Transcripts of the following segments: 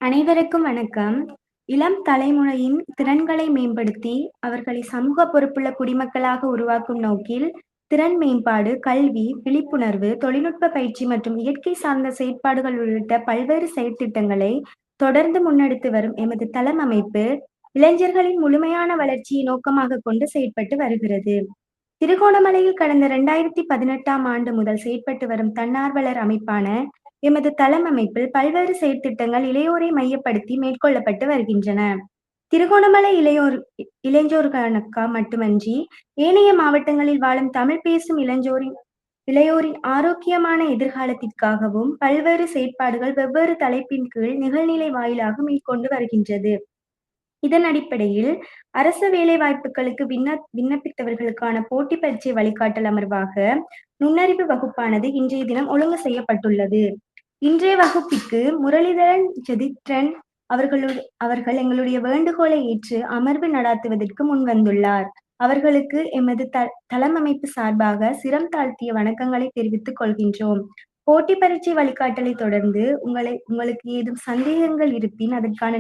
அனைவருக்கும் வணக்கம். இளம் தலைமுறையின் திறன்களை மேம்படுத்தி, அவர்களை சமூக பொறுப்புள்ள குடிமக்களாக உருவாக்கும் நோக்கில், திறன் மேம்பாடு, கல்வி, விழிப்புணர்வு, தொழில்நுட்ப பயிற்சி மற்றும் இயற்கை சார்ந்த செயற்பாடுகள் உள்ளிட்ட பல்வேறு செயற்திட்டங்களை தொடர்ந்து முன்னெடுத்து வரும் எமது தளம் அமைப்பு, இளைஞர்களின் முழுமையான வளர்ச்சியை நோக்கமாகக் கொண்டு செயற்பட்டு வருகிறது. திருகோணமலையில் கடந்த 2018ஆம் ஆண்டு முதல் செயற்பட்டு வரும் தன்னார்வலர் அமைப்பான எமது தளம் அமைப்பில் பல்வேறு செயற்திட்டங்கள் இளையோரை மையப்படுத்தி மேற்கொள்ளப்பட்டு வருகின்றன. திருகோணமலை இளைஞர்களுக்காக மட்டுமன்றி, ஏனைய மாவட்டங்களில் வாழும் தமிழ் பேசும் இளையோரின் ஆரோக்கியமான எதிர்காலத்திற்காகவும் பல்வேறு செயற்பாடுகள் வெவ்வேறு தலைப்பின் கீழ் நிகழ்நிலை வாயிலாக மேற்கொண்டு வருகின்றது. இதன் அடிப்படையில் அரச வேலைவாய்ப்புகளுக்கு விண்ணப்பித்தவர்களுக்கான போட்டி பரீட்சை வழிகாட்டல் அமர்வாக நுண்ணறிவு வகுப்பானது இன்றைய தினம் ஒழுங்கு செய்யப்பட்டுள்ளது. இன்றைய வகுப்பிற்கு முரளிதரன் ஜெதித்ரன் அவர்கள் எங்களுடைய வேண்டுகோளை ஏற்று அமர்வு நடாத்துவதற்கு முன்வந்துள்ளார். அவர்களுக்கு எமது தளம் அமைப்பு சார்பாக சிரம் தாழ்த்திய வணக்கங்களை தெரிவித்துக் கொள்கின்றோம். போட்டி பரீட்சை வழிகாட்டலை தொடர்ந்து உங்களுக்கு ஏதும் சந்தேகங்கள் இருப்பின் அதற்கான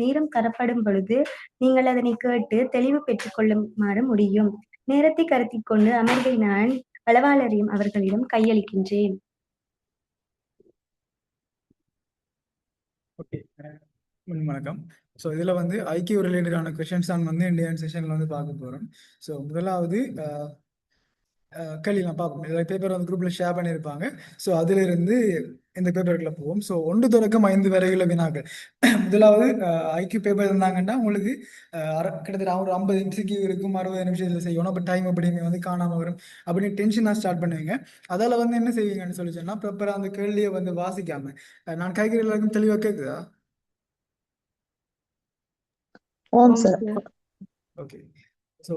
நேரம் தரப்படும் பொழுது நீங்கள் அதனை கேட்டு தெளிவு பெற்றுக் கொள்ளுமாறு முடியும். நேரத்தை கருத்தில் கொண்டு அமர்வை நான் அளவாளரையும் அவர்களிடம் கையளிக்கின்றேன். ஓகே, வணக்கம். ஸோ இதில் வந்து ஐக்கிய ரிலேட்டடான கொஷின்ஸ் தான் வந்து இந்தியன் செஷனில் வந்து பார்க்க போகிறோம். ஸோ முதலாவது கேள்வி நான் பார்ப்போம். இதில் பேப்பர் வந்து குரூப்பில் ஷேர் பண்ணியிருப்பாங்க. ஸோ அதிலிருந்து இந்த பேப்பருக்குள்ள போவோம். ஸோ 1 தொடக்கம் 5 வரையுள்ள வினாக்கள். முதலாவது ஐக்கிய பேப்பர் இருந்தாங்கன்னா உங்களுக்கு கிட்டத்தட்ட ஒரு 50 MCQ இருக்கும், 60 நிமிஷத்தில் செய்யணும். அப்போ டைம் அப்படிங்க வந்து காணாமல் வரும் அப்படின்னு டென்ஷனாக ஸ்டார்ட் பண்ணுவீங்க. அதால் வந்து என்ன செய்வீங்கன்னு சொல்லி சொன்னால் பேப்பரை அந்த கேள்வியை வந்து வாசிக்காம நான் கைக்கிற எல்லாருக்கும் தெளிவாக கேட்குதா? ஓகே. ஸோ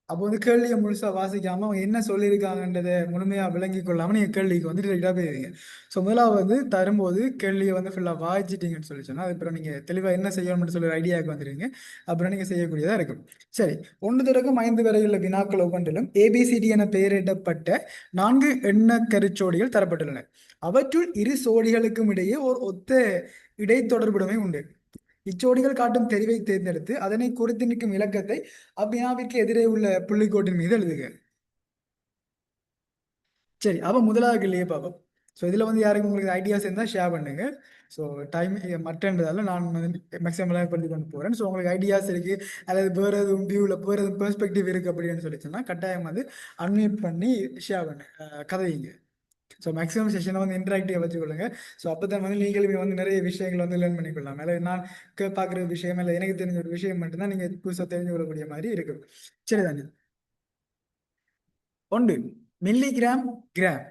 அப்போ வந்து கேள்வியை முழுசா வாசிக்காம அவங்க என்ன சொல்லியிருக்காங்கன்றதை முழுமையாக விளங்கி கொள்ளாம நீங்கள் கேள்விக்கு வந்து டிரெக்டாக போயிருவீங்க. ஸோ முதலாவது வந்து தரும்போது கேள்வியை வந்து ஃபுல்லாக வாசிச்சிட்டிங்கன்னு சொல்லி சொன்னால் அதுக்கப்புறம் நீங்கள் தெளிவாக என்ன செய்யணும்னு சொல்லி ஐடியாவுக்கு வந்துடுவீங்க. அப்புறம் நீங்கள் செய்யக்கூடியதாக இருக்கும். சரி, 1 தொடக்கம் 5 வரையுள்ள வினாக்கள் ஒவ்வொன்றிலும் ABCD என பெயரிடப்பட்ட 4 எண்ண கருச்சோடிகள் தரப்பட்டுள்ளன. அவற்றுள் இரு சோடிகளுக்கும் இடையே ஒரு ஒத்த இடைத்தொடர்புடைமை உண்டு. இச்சோடிகள் காட்டும் தெரிவை தேர்ந்தெடுத்து அதனை குறித்து நிற்கும் இலக்கத்தை அவ்வினாவிற்கு எதிரே உள்ள புள்ளிக்கோட்டின் மீது எழுதுக. சரி, அப்ப முதலாவது கேள்வியை பார்ப்போம். ஸோ இதில் வந்து யாருக்கு உங்களுக்கு ஐடியாஸ் இருந்தால் ஷேர் பண்ணுங்க. ஸோ டைம் மற்றன்றதால நான் வந்து மேக்ஸிமம் ஏற்படுத்தி கொண்டு போகிறேன். ஸோ உங்களுக்கு ஐடியாஸ் இருக்குது அல்லது வேறு எதுவும் வியூவில் வேறு எதுவும் பெர்ஸ்பெக்டிவ் இருக்குது அப்படின்னு சொல்லி சொன்னால் கட்டாயம் வந்து அன்மியூட் பண்ணி ஷேர் பண்ணு கதைங்க. ஸோ மேக்ஸிமம் செஷனை வந்து இன்ட்ராக்டிவாக வச்சுக்கொள்ளுங்க. ஸோ அப்போ தான் வந்து நீங்களுமே வந்து நிறைய விஷயங்கள் வந்து லேர்ன் பண்ணிக்கொள்ளலாம். இல்லை நான் பார்க்குற விஷயம் இல்லை எனக்கு தெரிஞ்ச ஒரு விஷயம் மட்டும்தான் நீங்கள் புதுசாக தெரிஞ்சு கொள்ளக்கூடிய மாதிரி இருக்கும். சரிதானே? 1 milligram gram,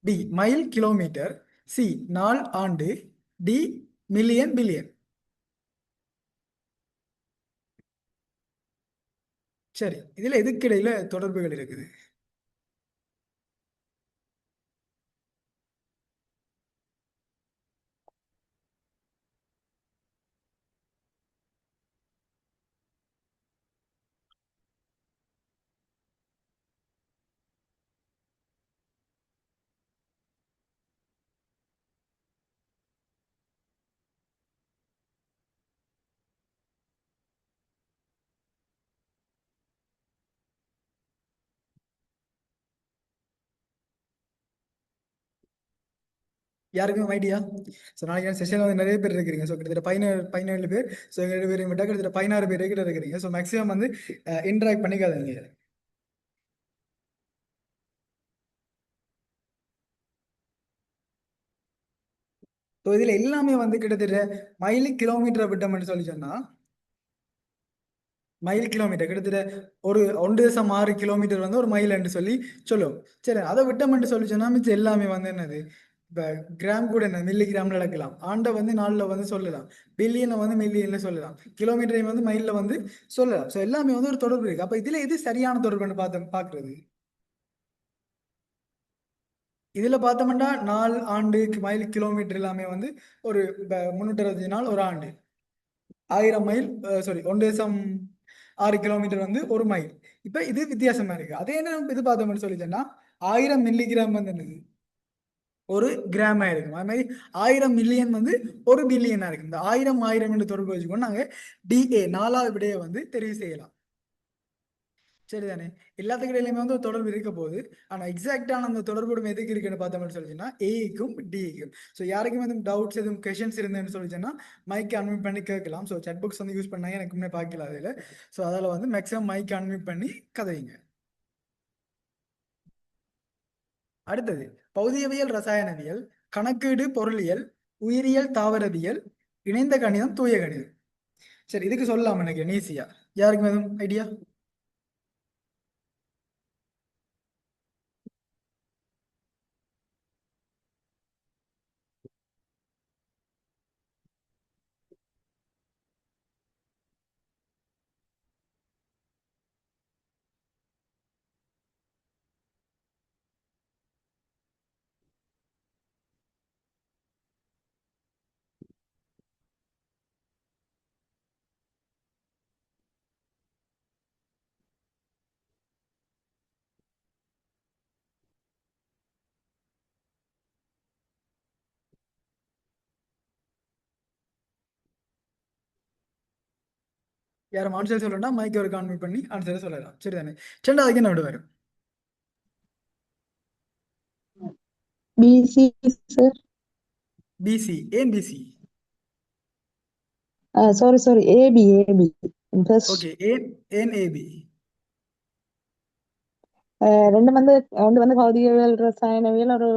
B mile kilometre, C நாள் ஆண்டு, D மில்லியன் பில்லியன். சரி, இதில் எதுக்கிடையில தொடர்புகள் இருக்குது? யாருக்கும் ஐடியா? ஸோ நாளைக்கு செஷன் வந்து நிறைய பேர் இருக்கிறீங்க. ஸோ கிட்டத்தட்ட 17 பேர். ஸோ 7 பேர் விட்டால் கிட்டத்தட்ட 16 பேர் கிட்ட இருக்கிறீங்க. ஸோ மேக்ஸிமம் வந்து இன்ட்ராக்ட் பண்ணிக்காதீங்க. ஸோ இதில் எல்லாமே வந்து கிட்டத்தட்ட மைல் கிலோமீட்டரை விட்டோம்னு சொல்லி சொன்னால் மைல் கிலோமீட்டர் கிட்டத்தட்ட ஒரு 1.6 கிலோமீட்டர் வந்து ஒரு மைல் என்று சொல்லி சொல்லுவோம். சரி, அதை விட்டோம்னு சொல்லி சொன்னால் மிச்சம் எல்லாமே வந்து என்னது இப்போ கிராம் கூட என்ன மில்லி கிராமில் நடக்கலாம், ஆண்டை வந்து நாளில் வந்து சொல்லலாம், பில்லியனை வந்து மில்லியனில் சொல்லலாம், கிலோமீட்டரையும் வந்து மைலில் வந்து சொல்லலாம். ஸோ எல்லாமே வந்து ஒரு தொடர்பு இருக்குது. அப்போ இதில் எது சரியான தொடர்புன்னு பார்க்குறது? இதில் பார்த்தோம்னா நாள் ஆண்டு மைல் கிலோமீட்டர் எல்லாமே வந்து ஒரு 365 நாள் ஒரு ஆண்டு, 1000 மைல் சாரி 1.6 கிலோமீட்டர் வந்து ஒரு மைல். இப்போ இது வித்தியாசமா இருக்கு. அதே நேரம் இது பார்த்தோம்னு சொல்லி சொன்னா 1000 மில்லிகிராம் வந்து என்னது ஒரு கிராமா இருக்கும். அது மாதிரி 1000 மில்லியன் வந்து ஒரு பில்லியனா இருக்கு. இந்த 1000 என்று தொடர்பு வச்சுக்கொண்டு நாங்க டிஏ நாலாவது விடையை வந்து தெரிவு செய்யலாம். சரிதானே? எல்லாத்துக்கு இடையிலுமே வந்து ஒரு தொடர்பு இருக்க போகுது. ஆனா எக்ஸாக்டான அந்த தொடர்பு எதுக்கு இருக்குன்னு பார்த்தோம்னு சொல்லிச்சுன்னா ஏக்கும் டிக்கும். ஸோ யாருக்கும் எதுவும் டவுட்ஸ் எதுவும் கொஷன்ஸ் இருந்தேன்னு சொல்லிச்சுன்னா மைக் அன்மியூட் பண்ணி கேட்கலாம். ஸோ chat box வந்து யூஸ் பண்ணாங்க எனக்கு முன்னே பார்க்கல அதில். ஸோ அதில் வந்து மேக்ஸிமம் மைக் அன்மியூட் பண்ணி கதைங்க. அடுத்தது பௌதிகவியல், ரசாயனவியல், கணக்கீடு, பொருளியல், உயிரியல், தாவரவியல், இணைந்த கணிதம், தூய கணிதம். சரி, இதுக்கு சொல்லலாம் எனக்கு ஈஸியா. யாருக்கும் எதுவும் ஐடியா? யாரும் ஆன்சர் சொல்லணும்னா மைக் ஒரு கான்மிட் பண்ணி ஆன்சரை சொல்லலாம். சரிதானே? ரெண்டாவதுக்கு என்ன விட வரும்? Busy sir. பிசி. ஏன் busy? Sorry sorry, A B A B first. Okay, ஏன் ஏன் ஏபி? ரெண்டு வந்து பௌதிகவியல் ரசாயனவியல் ஒரு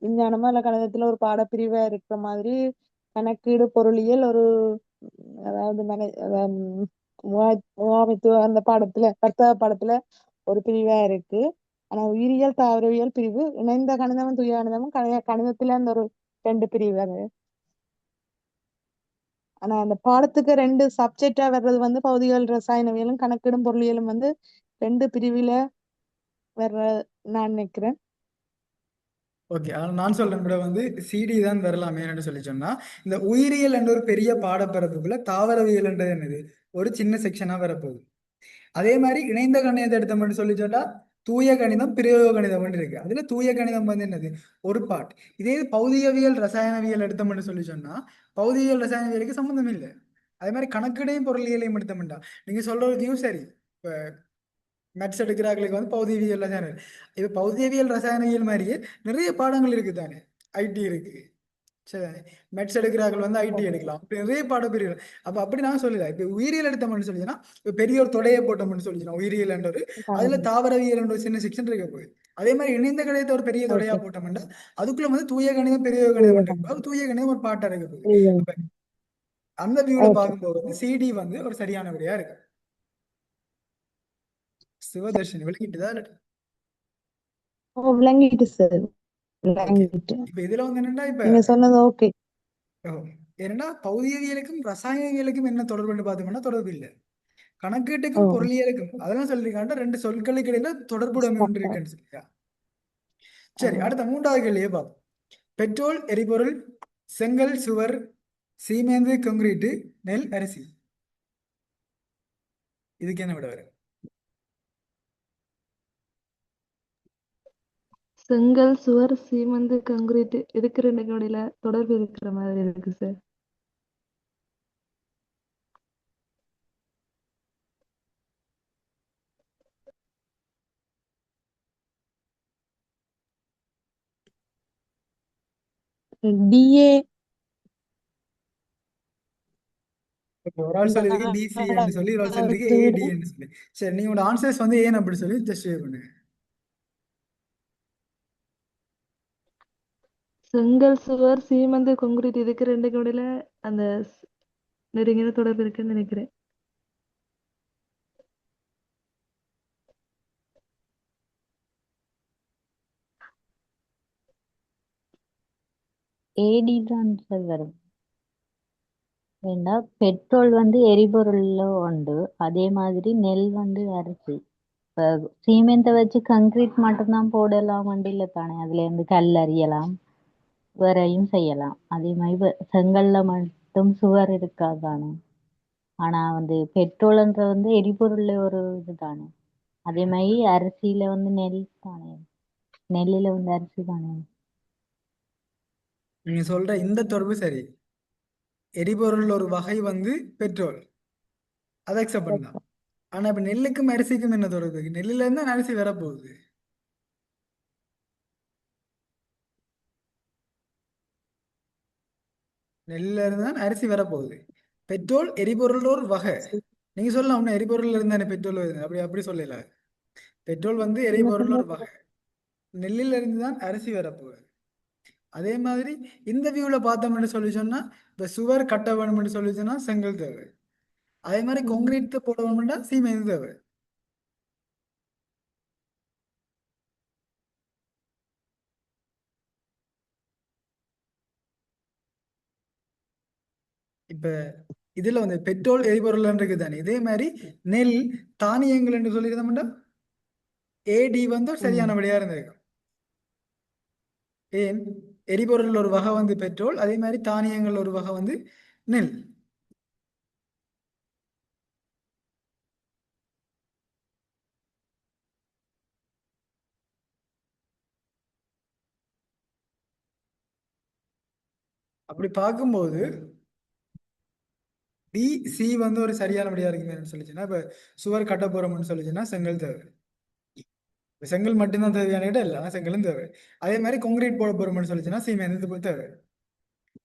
விஞ்ஞானமா இல்ல கணிதத்துல ஒரு பாடப்பிரிவா இருக்கிற மாதிரி, கணக்கீடு பொருளியல் ஒரு அதாவது முகாமைத்துவ அந்த பாடத்துல வர்த்தக பாடத்துல ஒரு பிரிவா இருக்கு. ஆனா உயிரியல் தாவரவியல் பிரிவு, இணைந்த கணிதமும் துய கணிதமும் கணிதத்துல அந்த ஒரு ரெண்டு பிரிவு அது. ஆனா அந்த பாடத்துக்கு ரெண்டு சப்ஜெக்டா வர்றது வந்து பௌதிகவியல் ரசாயனவியலும் கணக்கீடும் பொருளியலும் வந்து ரெண்டு பிரிவுல வர்ற நான் நினைக்கிறேன். ஓகே, ஆனால் நான் சொல்றேன் கூட வந்து சிடி தான் வரலாமே என்று சொல்லி சொன்னா, இந்த உயிரியல் என்ற ஒரு பெரிய பாடப்பரப்புக்குள்ள தாவரவியல் என்றது என்னது ஒரு சின்ன செக்ஷனா வரப்போகுது. அதே மாதிரி இணைந்த கணிதத்தை எடுத்தோம்னு சொல்லி சொன்னா தூய கணிதம், பிரயோக கணிதம் இருக்கு. அதுல தூய கணிதம் வந்து என்னது ஒரு பார்ட். இதே இது பௌதிகவியல், ரசாயனவியல் எடுத்தோம்னு சொல்லி சொன்னா பௌதிகவியல் ரசாயனவியலுக்கு சம்மந்தம் இல்லை. அதே மாதிரி கணக்கிடையும் பொருளியலையும் எடுத்தோம்டா நீங்க சொல்ற ஒரு வியூ சரி. இப்ப மேத்ஸ் எடுக்கிறார்களுக்கு வந்து பௌதிகவியல் ரசாயனம். இது பௌதிகவியல் ரசாயனவியல் மாதிரியே நிறைய பாடங்கள் இருக்கு தானே. ஐடி இருக்கு. சரி, மெட்ஸ் எடுக்கிறார்கள் வந்து ஐடி எடுக்கலாம். அப்படி நிறைய பாடப்பிரிவுகள். அப்ப அப்படி நான் சொல்லல. இப்ப உயிரியல் எடுத்தோம்னு சொல்லிச்சுன்னா இப்ப பெரிய ஒரு தொடையை போட்டோம்னு சொல்லிச்சுன்னா உயிரியல் என்றது அதுல தாவரவியல் என்ற ஒரு சின்ன செக்ஷன் இருக்க போகுது. அதே மாதிரி இணைந்த கணிதத்தை ஒரு பெரிய தொடையா ஓகே. போட்டோம்னா அதுக்குள்ள வந்து தூய கணிதம், பெரிய கணிதம் இருக்கு. அது தூய கணிதம் ஒரு பாட்டா இருக்க போகுது. அப்ப அந்த வியூல ஓகே. பார்க்கும்போது வந்து சிடி வந்து ஒரு சரியான விடையா இருக்கு. சிவதர்ஷினி விளக்கிட்டுதான் இருக்கு. விளங்கிட்டு சார், ஓகே, விளங்கிட்டு. இப்ப இதுல வந்து என்னன்னா இப்ப நீங்க சொன்னது ஓகே. ஓ, ஏன்னா பௌதிகவியலுக்கும் ரசாயனவியலுக்கும் என்ன தொடர்புன்னு பார்த்தோம்னா தொடர்பு இல்லை. ஓ கணக்கீட்டுக்கும் பொருளியலுக்கும் அதெல்லாம் சொல்லிருக்காங்க ரெண்டு சொற்களுக்கு இடையில தொடர்புடைமை ஒன்று ஸ்டார்ட். இருக்குன்னு சொல்லியா. சரி, அடுத்த மூன்றாவது கேள்வியை பார்ப்போம். பெட்ரோல், எரிபொருள், செங்கல், சுவர், சீமேந்து, கான்கிரீட், நெல், அரிசி. இதுக்கு என்ன விட வரும்? செங்கல், சுவர், சீமெந்து, கான்கிரீட் இதுக்கு ரெண்டுக்கும் இடையில தொடர்பு இருக்கிற மாதிரி இருக்கு சார். டிஏ. ஒரு ஆள் சொல்லியிருக்கு டிசி என்று சொல்லி, ஒரு ஆள் சொல்லியிருக்கு ஏடி என்று சொல்லி. சரி, நீங்களோட ஆன்சர்ஸ் வந்து ஏன் அப்படி சொல்லி ஜஸ்ட் பண்ணுங்க. செங்கல், சுவர், சீமெந்து, கான்கிரீட் இதுக்கு ரெண்டுக்கும் இடையில அந்த நெருங்கின தொடர்பு இருக்குன்னு நினைக்கிறேன். ஏடி தான் சார் வரும். ஏன்னா பெட்ரோல் வந்து எரிபொருள்ல உண்டு, அதே மாதிரி நெல் வந்து அரிசி. இப்போ சீமெந்தை வச்சு கங்க்ரீட் மட்டும்தான் போடலாம் வண்டியில தானே, அதுல இருந்து கல் அறியலாம், வேறையும் செய்யலாம். அதே மாதிரி செங்கல்ல மட்டும் சுவர் இருக்காது தானே. ஆனா வந்து பெட்ரோல்ன்ற வந்து எரிபொருள்ல ஒரு இது தானே. அதே மாதிரி அரிசியில வந்து நெல் தானே, நெல்லில வந்து அரிசி தானே. நீங்க சொல்ற இந்த தொடர்பு சரி. எரிபொருள் ஒரு வகை வந்து பெட்ரோல், அதை அக்செப்ட் பண்ணலாம். ஆனா இப்ப நெல்லுக்கும் அரிசிக்கும் என்ன தொடர்பு இருக்கு? நெல்லுல இருந்து தான் அரிசி வரப்போகுது. நெல்லுல இருந்து தான் அரிசி வரப்போகுது. பெட்ரோல் எரிபொருள் ஒரு வகை. நீங்க சொல்லலாம் ஒன்னும் எரிபொருள்ல இருந்து தானே பெட்ரோல் வருது, அப்படி அப்படி சொல்லல. பெட்ரோல் வந்து நீங்க எரிபொருள் சொன்ன ஒரு வகை. நெல்லில இருந்து தான் அரிசி வரப்போகுது. அதே மாதிரி இந்த வியூவில் பார்த்தோம்னு சொல்லி சொன்னா, இப்போ சுவர் கட்ட வேணும்னு சொல்லி சொன்னா செங்கல் தேவை. அதே மாதிரி கான்கிரீட் போட வேணும்னா சீமெந்து தேவை. இப்ப இதுல வந்து பெட்ரோல் எரிபொருள் இருக்கு தானே, இதே மாதிரி நெல் தானியங்கள் என்று சொல்லியிருந்தோம்னா ஏடி வந்து ஒரு சரியான விடையா இருந்திருக்கும். ஏன் எரிபொருள் ஒரு வகை வந்து பெட்ரோல், அதே மாதிரி தானியங்கள் ஒரு வகை வந்து நெல். அப்படி பார்க்கும்போது டி சி வந்து ஒரு சரியான விடையா இருக்குன்னு சொல்லிச்சுன்னா, இப்ப சுவர் கட்ட போறோம்னு சொல்லிச்சுன்னா செங்கல் தேவை. இப்ப செங்கல் மட்டும்தான் தேவையான இடம் இல்லை, செங்கலும் தேவை. அதே மாதிரி கான்கிரீட் போட போறோம்னு சொல்லிச்சுன்னா சீமெந்து தேவை.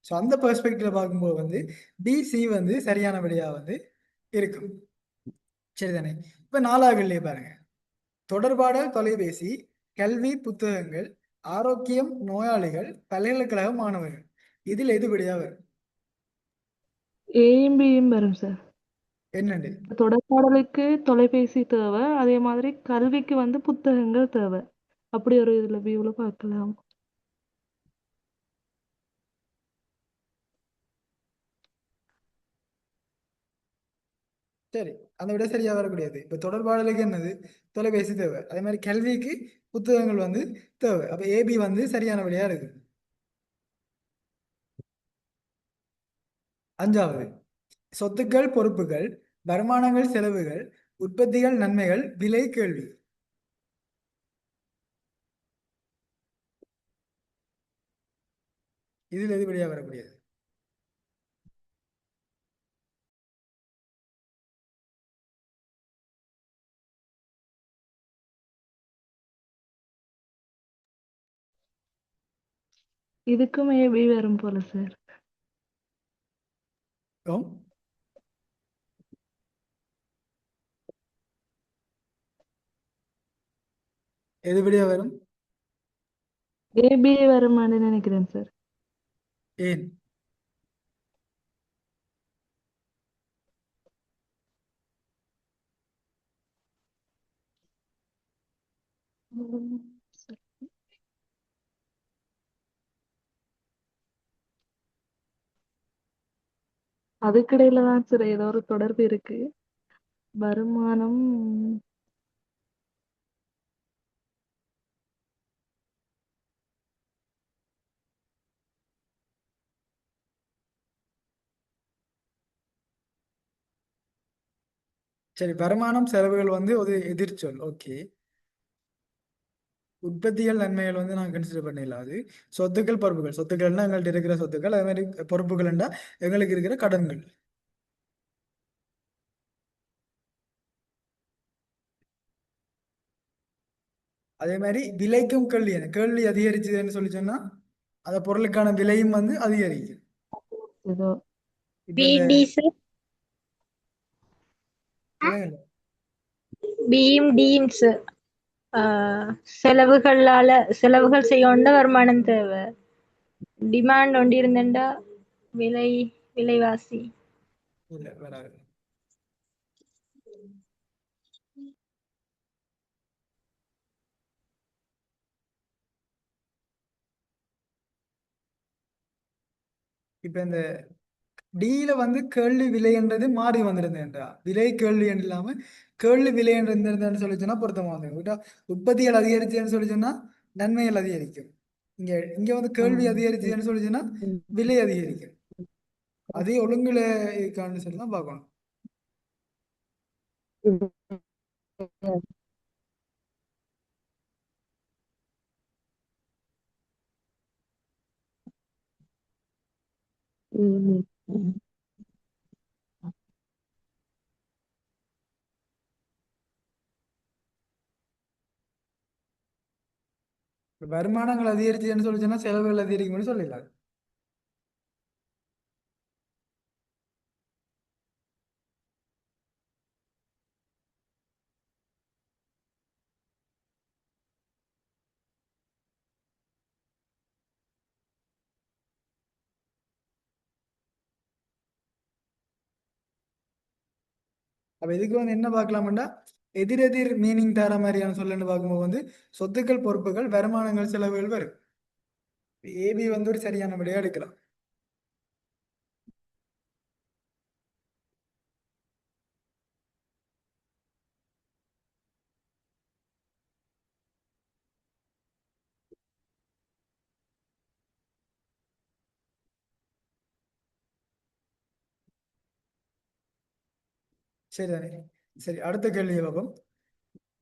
ஸோ அந்த பெர்ஸ்பெக்டிவ்ல பார்க்கும்போது வந்து டிசி வந்து சரியான விடையா வந்து இருக்கும். சரிதானே? இப்ப 4வது பாருங்க. தொடர்பாடல் தொலைபேசி, கல்வி புத்தகங்கள், ஆரோக்கியம் நோயாளிகள், பல்கலைக்கழக மாணவர்கள், இதில் எது விடையா வரும்? ஏயும் பியும் வரும் சார். என்னண்டு? தொடர்பாடலுக்கு தொலைபேசி தேவை, அதே மாதிரி கல்விக்கு வந்து புத்தகங்கள் தேவை. அப்படி ஒரு இதுல வியூல பார்க்கலாம். சரி, அந்த விட சரியா வரக்கூடியது. இப்ப தொடர்பாடலுக்கு என்னது? தொலைபேசி தேவை. அதே மாதிரி கல்விக்கு புத்தகங்கள் வந்து தேவை. அப்ப ஏபி வந்து சரியான விடையா இருக்கு. 5வது சொத்துக்கள் பொறுப்புகள், வருமானங்கள் செலவுகள், உற்பத்திகள் நன்மைகள், விலை கேள்வி. இதில் எது விடையா வரக்கூடியது? இதுக்கும் ஏபி வரும் போல சார். ஆம். எது விடையா வரும்? ஏபி வருமானு நினைக்கிறேன் சார். ஏன்? அதுக்கிடையில தான் சார் ஏதோ ஒரு தொடர்பு இருக்கு. வருமானம் சரி, வருமானம் செலவுகள் வந்து ஒரு எதிர்ச்சொல். ஓகே. உற்பத்திகள் நன்மைகள் வந்து நான் கன்சிடர் பண்ணிடலாம். அது சொத்துக்கள் பொறுப்புகள். சொத்துக்கள்னா எங்கள்கிட்ட இருக்கிற சொத்துக்கள், அதே மாதிரி பொறுப்புகள்னா எங்களுக்கு இருக்கிற கடன்கள். அதே மாதிரி விலைக்கும் கேள்வி என்ன? கேள்வி அதிகரிச்சதுன்னு சொல்லி சொன்னா அந்த பொருளுக்கான விலையும் வந்து அதிகரிக்கும். ஏதோ இப்ப இந்த பிடி சார். விலங்குல பியும் டியும் சார். செலவுகள் செய்யொண்ட வருமானம் தேவை. டிமாண்ட் ஒண்டி இருந்தேன்டா விலை விலைவாசி. இல்ல வராது. இப்ப இந்த டீல வந்து கேள்வி விலைன்றது மாறி வந்திருந்தேன்டா. விலை கேள்வி என்று இல்லாம கேள்வி விலை என்று இருந்திருந்தேன்னு சொல்லி சொன்னா பொருத்தமா வந்து உற்பத்திகள் அதிகரிச்சுன்னு சொல்லி சொன்னா நன்மைகள் அதிகரிக்கும். இங்க இங்க வந்து கேள்வி அதிகரிச்சுன்னு சொல்லி சொன்னா விலை அதிகரிக்கும். அதே ஒழுங்குல இருக்கான்னு சொல்லி தான் பார்க்கணும். ம். வருமானங்கள் அதிகரிச்சுன்னு சொல்லிச்சுன்னா செலவுகள் அதிகரிக்கும்னு சொல்லிடலாம். அப்ப இதுக்கு வந்து என்ன பார்க்கலாம்டா, எதிரெதிர் மீனிங் தர மாதிரியான சொல்லன்னு பார்க்கும்போது வந்து சொத்துக்கள், பொறுப்புகள், வருமானங்கள், செலவுகள் வரும். ஏபி வந்து ஒரு சரியான விடையா எடுக்கலாம். சரிதானே? சரி, அடுத்த கேள்வியை பார்ப்போம்.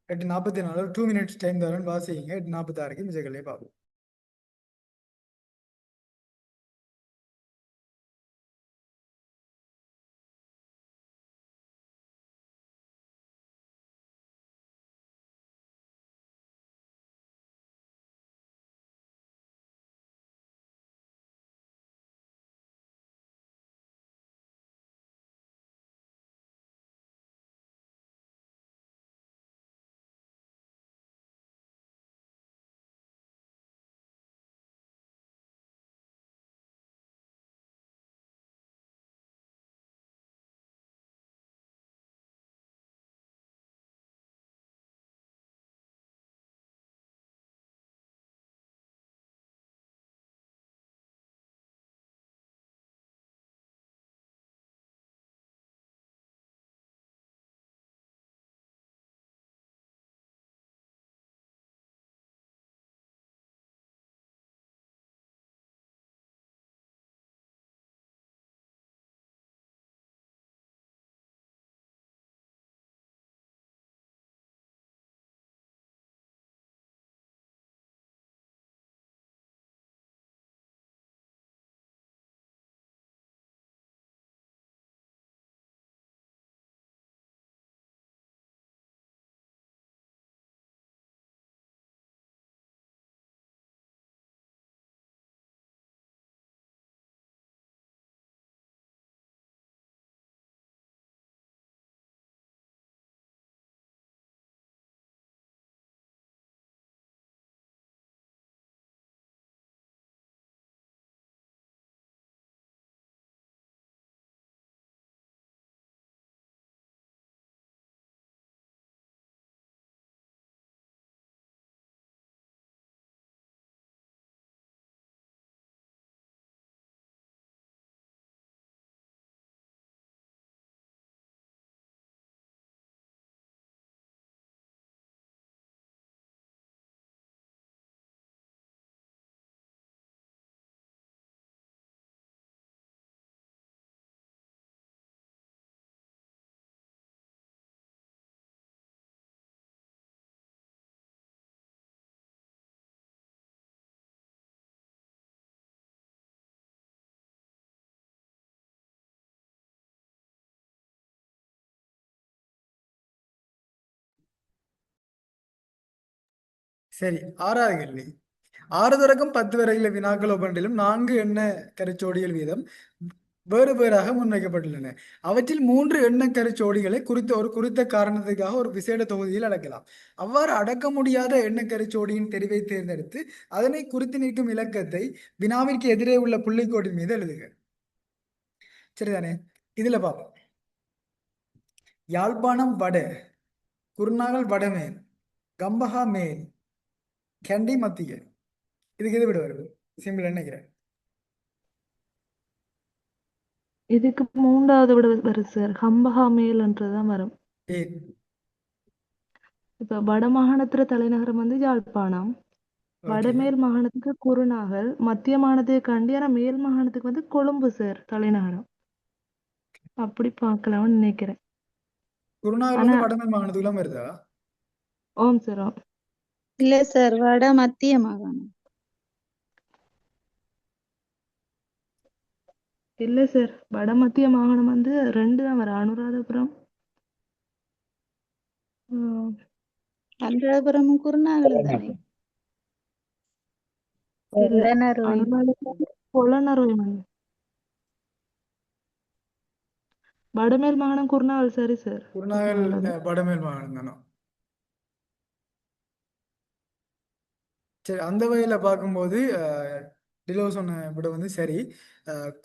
8:44, 2 minutes டைம் தரேன், வாசிங்க. 8:46 மிச்ச கேள்வியை பார்ப்போம். சரி, 6வது கேள்வி. 6 தொடக்கம் 10 வரையில வினாக்கள் ஒவ்வொன்றிலும் 4 எண்ண கருச்சோடிகள் வீதம் வேறு வேறாக முன்வைக்கப்பட்டுள்ளன. அவற்றில் 3 எண்ண கருச்சோடிகளை குறித்த காரணத்துக்காக ஒரு விசேட தொகுதியில் அடக்கலாம். அவ்வாறு அடக்க முடியாத எண்ண கருச்சோடியின் தெரிவை தேர்ந்தெடுத்து அதனை குறித்து நிற்கும் இலக்கத்தை வினாவிற்கு எதிரே உள்ள புள்ளிக்கோட்டின் மீது எழுதுக. சரிதானே? இதுல பார்ப்போம். யாழ்ப்பாணம் வட, குருநாகல் வடமேல், கம்பஹா மேல், கண்டி மத்திய. இதுக்கு எது விட வருது? சிம்பிள் நினைக்கிறேன். இதுக்கு 3வது விட வருது சார். ஹம்பஹா மேல்ன்றதுதான் வரும். ஏன்? இப்ப வடமாகாணத்துல தலைநகரம் வந்து யாழ்ப்பாணம், ஓகே, வடமேல் மாகாணத்துக்கு குருநாகல், மத்திய மாகாணத்துக்கு கண்டி, ஆனா மேல் மாகாணத்துக்கு வந்து கொழும்பு சார் தலைநகரம். அப்படி பார்க்கலாம்னு நினைக்கிறேன். குருநாகல் ஆனா வந்து வடமேல் மாகாணத்துக்குலாம் வருதா? ஓம் சார் ஓம். இல்ல சார், வட மத்திய மாகாணம். இல்லை சார், வடமத்திய மாகாணம் வந்து 2 தான் வரும். அனுராதபுரம். ஆஹ், அனுராதபுரமும் குருநாகல் தானே. இல்ல, புலனறுவை. அனுராதபுரம் பொலனறுவை மண்ணு. வடமேல் மாகாணம் குருநாகல். சரி சார், குருநாகல் குருநாகல் அது. வடமேல் மாகாணம் தானோ? சரி, அந்த வகையில் பார்க்கும்போது டிலோ சொன்ன விட வந்து சரி.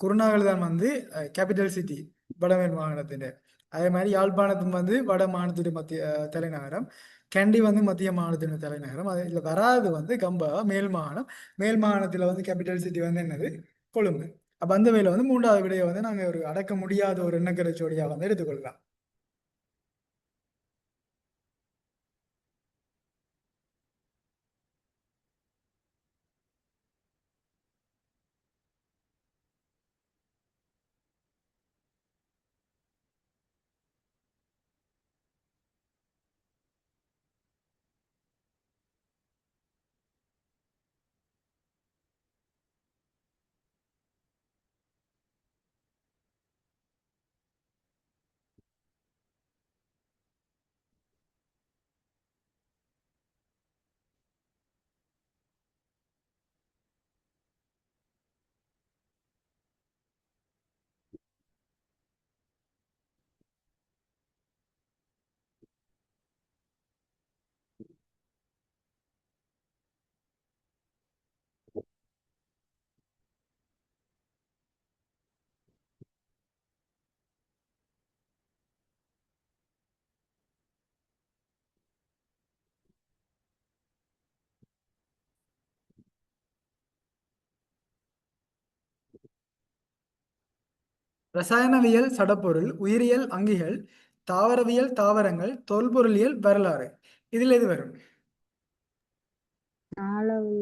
குருநாகல் தான் வந்து கேபிட்டல் சிட்டி வடமேல் மாகாணத்தின். அதே மாதிரி யாழ்ப்பாணத்தும் வந்து வட மாநிலத்தின் மத்திய தலைநகரம். கண்டி வந்து மத்திய மாநிலத்தின் தலைநகரம். அது இதில் வராது வந்து கம்பா மேல் மாகாணம். மேல் மாகாணத்தில் வந்து கேபிட்டல் சிட்டி வந்து என்னது? கொழும்பு. அப்போ அந்த வேலை வந்து 3வது விடையை வந்து நாங்கள் ஒரு அடக்க முடியாத ஒரு எண்ணக்கரைச்சோடியாக வந்து எடுத்துக்கொள்ளலாம். ரசாயனவியல் சடப்பொருள், உயிரியல் அங்கிகள், தாவரவியல் தாவரங்கள், தொல்பொருளியல் வரலாறு. இதில் எது வரும்? நாளவு.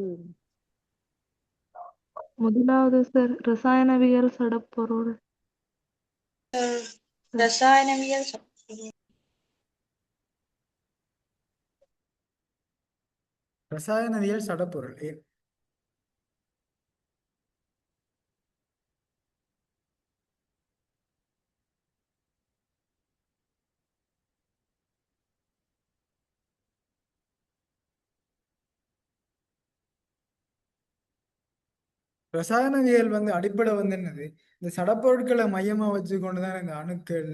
முதலாவது சார், ரசாயனவியல் சடப்பொருள். ரசாயனவியல் ரசாயனவியல் சடப்பொருள் ரசாயனவியல் வந்து அடிப்படை வந்து என்னது? இந்த சடப்பொருட்களை மையமா வச்சு கொண்டுதான் இந்த அணுக்கள்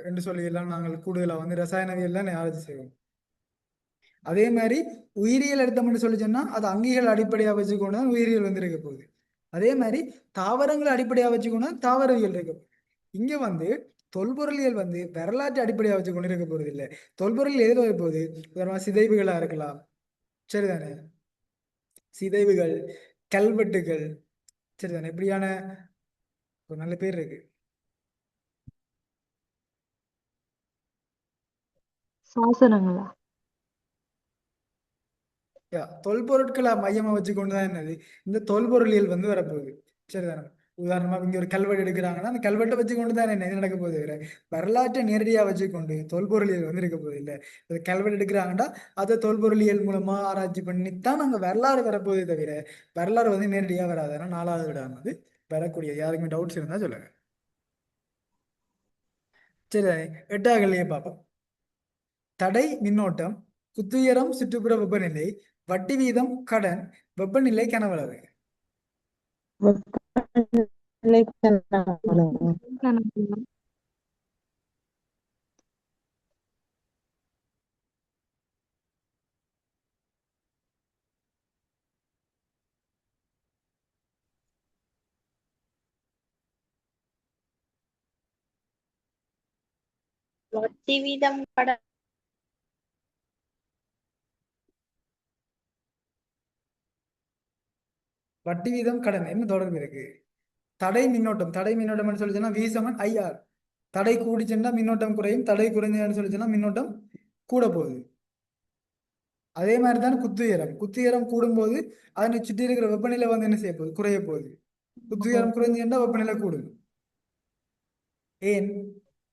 என்று சொல்லி எல்லாம் நாங்கள் கூடுதலா வந்து ரசாயனவியல் தான் ஆராய்ச்சி செய்வோம். அதே மாதிரி உயிரியல் எடுத்தோம்னு சொல்லி சொன்னா அது அங்கிகள் அடிப்படையா வச்சுக்கொண்டு தான் உயிரியல் வந்து இருக்க போகுது. அதே மாதிரி தாவரங்களை அடிப்படையா வச்சுக்கொண்டு தான் தாவரவியல் இருக்க போகுது. இங்க வந்து தொல்பொருளியல் வந்து வரலாற்று அடிப்படையா வச்சு கொண்டு இருக்க போறது இல்லை. தொல்பொருள் எதில் வர போகுது? உதாரணமா சிதைவுகளா இருக்கலாம். சரிதானே? சிதைவுகள், கல்வெட்டுகள். சரிதானே? இப்படியான ஒரு நல்ல பேர் இருக்கு. சாசனங்களா? தொல்பொருட்களை மையமா வச்சு கொண்டுதான் என்னது இந்த தொல்பொருளியல் வந்து வரப்போகுது. சரிதானே? உதாரணமா இங்க ஒரு கல்வெட்டு எடுக்கிறாங்கன்னா அந்த கல்வெட்டை வச்சு கொண்டுதான் என்ன இது நடக்க போகுது. வேற வரலாற்றை நேரடியா வச்சுக்கொண்டு தொல்பொருளியல் வந்து இருக்க போகுது இல்லை. கல்வெட்டு எடுக்கிறாங்கன்னா அதை தொல்பொருளியல் மூலமா ஆராய்ச்சி பண்ணித்தான் நாங்க வரலாறு வரப்போகுதே தவிர வரலாறு வந்து நேரடியா வராது. ஆனால் 4வது விடாமது வரக்கூடிய யாருக்குமே டவுட்ஸ் இருந்தா சொல்லுங்க. சரி, 8வது கேள்வியை பார்ப்போம். தடை மின்னோட்டம், குத்துயரம், சுற்றுப்புற வெப்பநிலை, வட்டி வீதம், கடன், வெப்பநிலை கனவளவு. வெப்பநிலை கனவளவு. கணக்கு. வட்டி வீதம் கடன். வட்டி வீதம் கடன் என்ன தொடர்பு இருக்கு? தடை மின்னோட்டம், தடை மின்னோட்டம் சொல்லிச்சுன்னா வீசமன் ஐஆர். தடை கூடிச்சுன்னா மின்னோட்டம் குறையும், தடை குறைஞ்சுன்னு சொல்லிச்சுன்னா மின்னோட்டம் கூட போகுது. அதே மாதிரி தான் குத்துயரம். குத்துயரம் கூடும்போது அதனை சுற்றி இருக்கிற வெப்பநிலை வந்து என்ன செய்ய போகுது? குறைய போகுது. குத்துயரம் குறைஞ்சுன்னா வெப்பநிலை கூடும். ஏன்?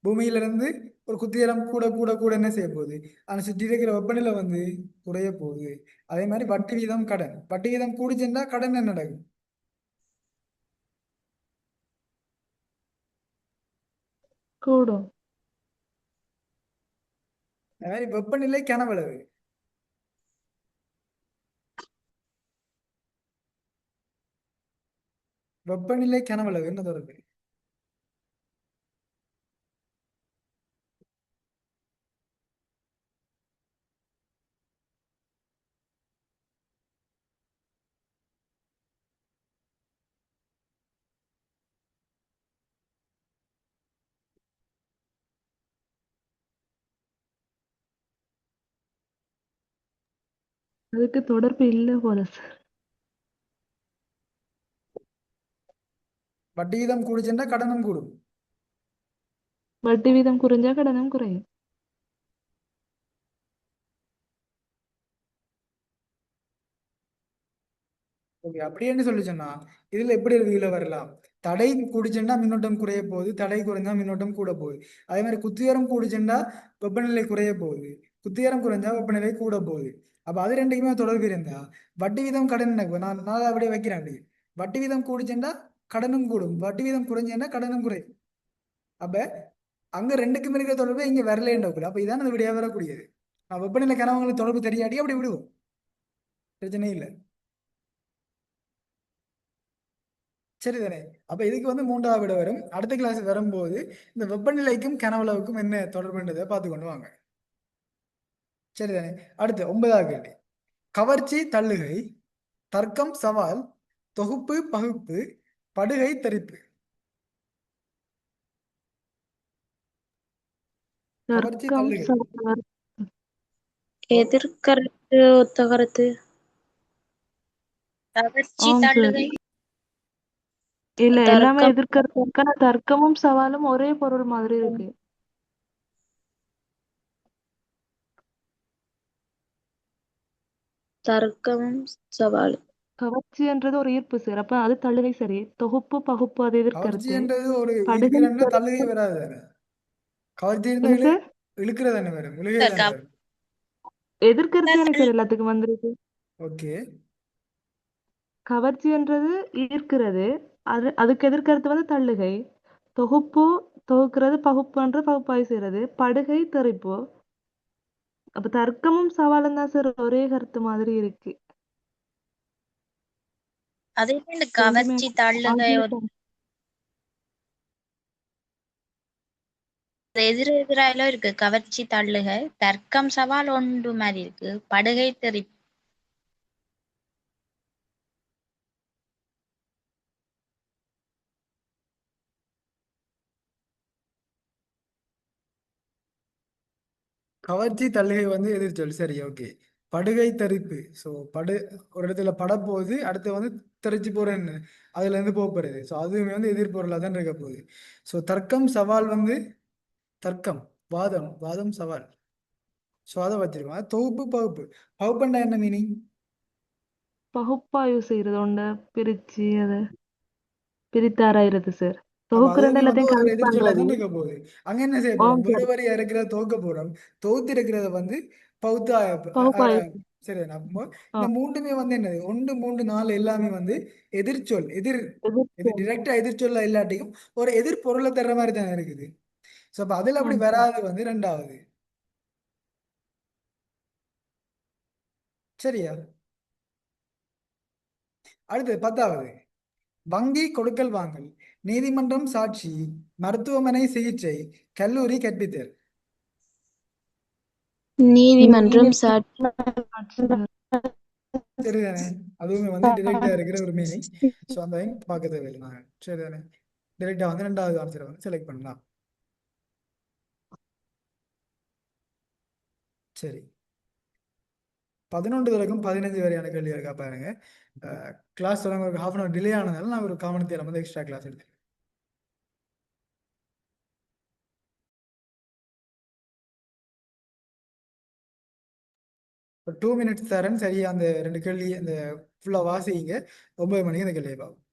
பூமியிலிருந்து ஒரு குத்துயரம் கூட கூட கூட என்ன செய்ய போகுது? அதை சுற்றி இருக்கிற வெப்பநிலை வந்து குறைய போகுது. அதே மாதிரி வட்டி வீதம் கடன். வட்டி வீதம் கூடிச்சுன்னா கடன் என்ன நடக்கும்? கூடும். அது மாதிரி வெப்பநிலை கனவளவு. வெப்பநிலை கனவளவு என்ன தொடர்பு? அதுக்கு தொடர்பு இல்ல போல சார். வட்டி வீதம் கூடிச்சுன்னா கடனும் கூடும். வட்டி வீதம் குறைஞ்சா கடனும் குறையும். ஓகே, அப்படின்னு சொல்லி சொன்னா இதுல எப்படி ஒரு விகில வரலாம்? தடை கூடிச்சுன்னா மின்னோட்டம் குறைய போகுது, தடை குறைஞ்சா மின்னோட்டம் கூட போகுது. அதே மாதிரி குத்தியாரம் கூடிச்சுன்னா வெப்பநிலை குறைய போகுது, குத்தியாரம் குறைஞ்சா வெப்பநிலை கூட போகுது. அப்ப அது ரெண்டுக்குமே தொடர்பு இருந்தா வட்டி வீதம் கடன் நான் அப்படியே வைக்கிறேன். அப்படி வட்டி வீதம் கூடிச்சுன்னா கடனும் கூடும், வட்டி வீதம் குறைஞ்சேன்னா கடனும் குறையும். அப்ப அங்க ரெண்டுக்கும் இருக்கிற தொடர்பு இங்க வரலேண்டக்குள்ள அப்ப இதான் அது விடையா வரக்கூடியது. வெப்பநிலை கனவுங்களுக்கு தொடர்பு தெரியாட்டி அப்படி விடுவோம், பிரச்சனை இல்லை. சரிதானே? அப்ப இதுக்கு வந்து மூன்றாவது விட வரும். அடுத்த கிளாஸ் வரும்போது இந்த வெப்பநிலைக்கும் கனவளவுக்கும் என்ன தொடர்புன்றதை பார்த்து கொண்டு வாங்க. சரிதானே? அடுத்து 9வது கேள்வி. கவர்ச்சி தள்ளுகை, தர்க்கம் சவால், தொகுப்பு பகுப்பு, படுகை தரிப்பு. கவர்ச்சி தர்க்கம் தள்ளுகை. சவால். எதிர்கருத்து ஒத்த கருத்து கவர்ச்சி ஆம் சார். தள்ளுகை இல்ல எல்லாமே தர்க்கம் எதிர்க்கருத்து இருக்கு. ஆனா தர்க்கமும் சவாலும் ஒரே பொருள் மாதிரி இருக்கு. தர்க்கமும் சவாலும் கவர்ச்சின்றது ஒரு ஈர்ப்பு சார். அப்ப அது தள்ளுகை சரி. தொகுப்பு பகுப்பு அது எதிர்க்கருத்து. கவர்ச்சின்றது ஒரு படுகை இருக்கிறன்னா தள்ளுகை தரிப்பு. வராது தானே? கவர்ச்சி இருந்தா என்ன சார்? இழுக்கிறது தானே வரும், இழுகை சார் தானே வரும். எதிர்க்கருத்து தானே சார் எல்லாத்துக்கும் வந்திருக்கு. ஓகே, கவர்ச்சின்றது ஈர்க்கிறது. அதுக்கு எதிர்க்கருத்து வந்து தள்ளுகை. தொகுப்பு தொகுக்கிறது, பகுப்புன்றது பகுப்பாய்வு செய்யறது, படுகை தெறிப்பு. அப்ப தர்க்கமும் சவாலும் தான் சார் ஒரே கருத்து மாதிரி இருக்கு. அதே இந்த ரெண்டுமே கவர்ச்சி தள்ளுகை ஆங்கிலத்தில். எதிர் எதிராயிலும் இருக்கு. கவர்ச்சி தள்ளுகை தர்க்கம் சவால் ஒன்று மாதிரி இருக்கு. படுகை தெரிப்பு கவர்ச்சி தள்ளுகை வந்து எதிர்ச்சொல். சரி, ஓகே. படுகை தரிப்பு. ஸோ ஒரு இடத்துல பட போகுது, அடுத்து வந்து தெரிச்சு போறேன்னு அதுல இருந்து போறது. ஸோ அதுவுமே வந்து எதிர்பொருளாக தான் இருக்க போகுது. ஸோ தர்க்கம் சவால் வந்து தர்க்கம், வாதம், வாதம் சவால். ஸோ அதை வச்சிருக்கோம். அது தொகுப்பு பகுப்பு. பகுப்புண்டா என்ன மீனிங்? பகுப்பாய்வு செய்யறது ஒண்ட பிரிச்சு அதை பிரித்தாராயிறது சார். அப்ப தொகுக்குறேன் அதுவுமே வந்து எல்லாத்தையும் ஒரு கனெக்ட் எதிர்ச்சொல்லா பண்றது. தான் இருக்க போகுது. அங்க என்ன செய்ய போறோம்? ஆம் வேற சார். வரியா இருக்கிறத துவக்க போறோம், தொகுத்து இருக்கிறத வந்து பகுத்து பகுப்பாய்வு. சரி. நம்ம ஆ, இந்த மூன்றுமே வந்து என்னது, 1, 3, 4 எல்லாமே வந்து எதிர்ச்சொல். இது எதிர்ப்பு. டிரெக்டா எதிர்ச்சொல்ல இல்லாட்டியும் ஒரு எதிர் பொருளை தர்ற மாதிரி தானே இருக்குது. ஸோ அப்ப அதுல அப்படி ஆம் சார். வராது வந்து ரெண்டாவது. சரியா? அடுத்து 10வது. வங்கி கொடுக்கல் வாங்கல், நீதிமன்றம் சாட்சி, மருத்துவமனை சிகிச்சை, கல்லூரி கற்பித்தல். நீதிமன்றம் சாட்சி ஆட்சி சார். சரிதானே? அதுவுமே வந்து டிரெக்டா இருக்கிற ஒரு மீனிங். ஸோ அந்த பார்க்க தேவையில்லை நாங்கள். சரிதானே? டிரெக்டா வந்து ரெண்டாவது ஆன்சரை வந்து செலக்ட் பண்ணலாம். சரி, 11 வரைக்கும் 15 வரையான கேள்வி இருக்கா பாருங்க. கிளாஸ் தொடங்க ஒரு ஹாஃப் அன் அவர் டிலே ஆனதால நான் ஒரு காமன் வந்து எக்ஸ்ட்ரா கிளாஸ் எடுத்தேன். ஒரு 2 மினிட்ஸ் தரேன். சரியா அந்த 2 கேள்வி அந்த ஃபுல்லாக வாசிங்க. 9 மணிக்கு அந்த கேள்வியை பார்ப்போம்.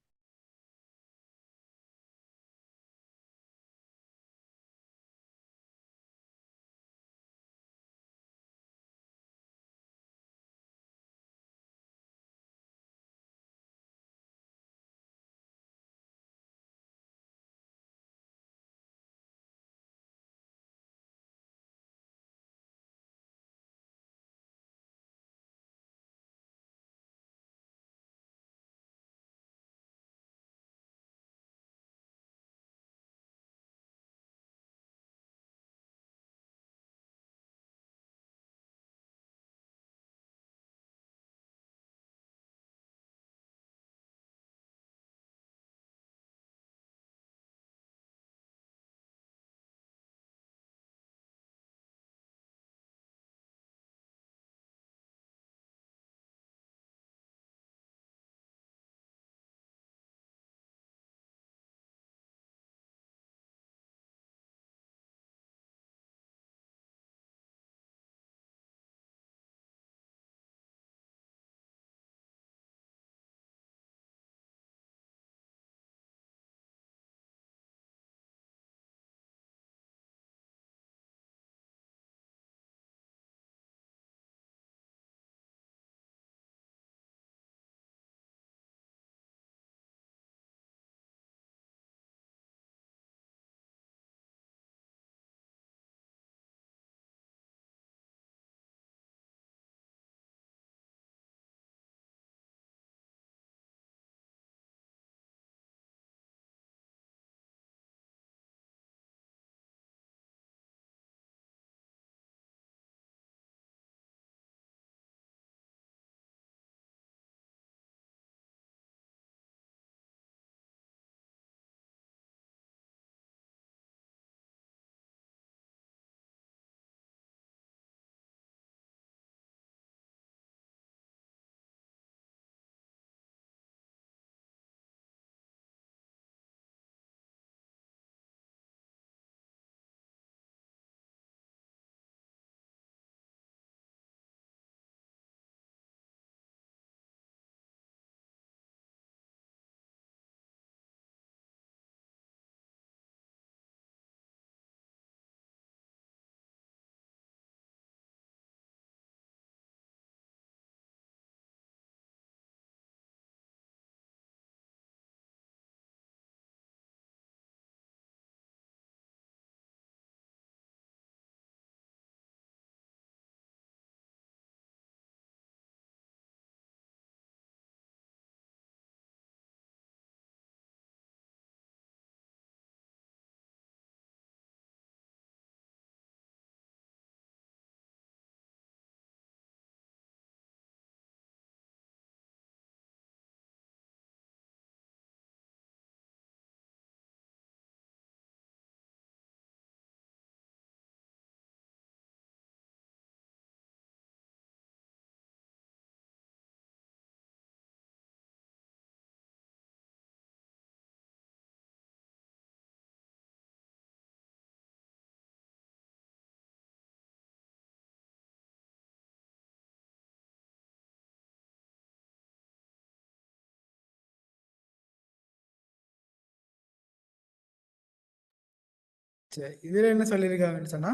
சரி, இதுல என்ன சொல்லியிருக்காங்கன்னு சொன்னா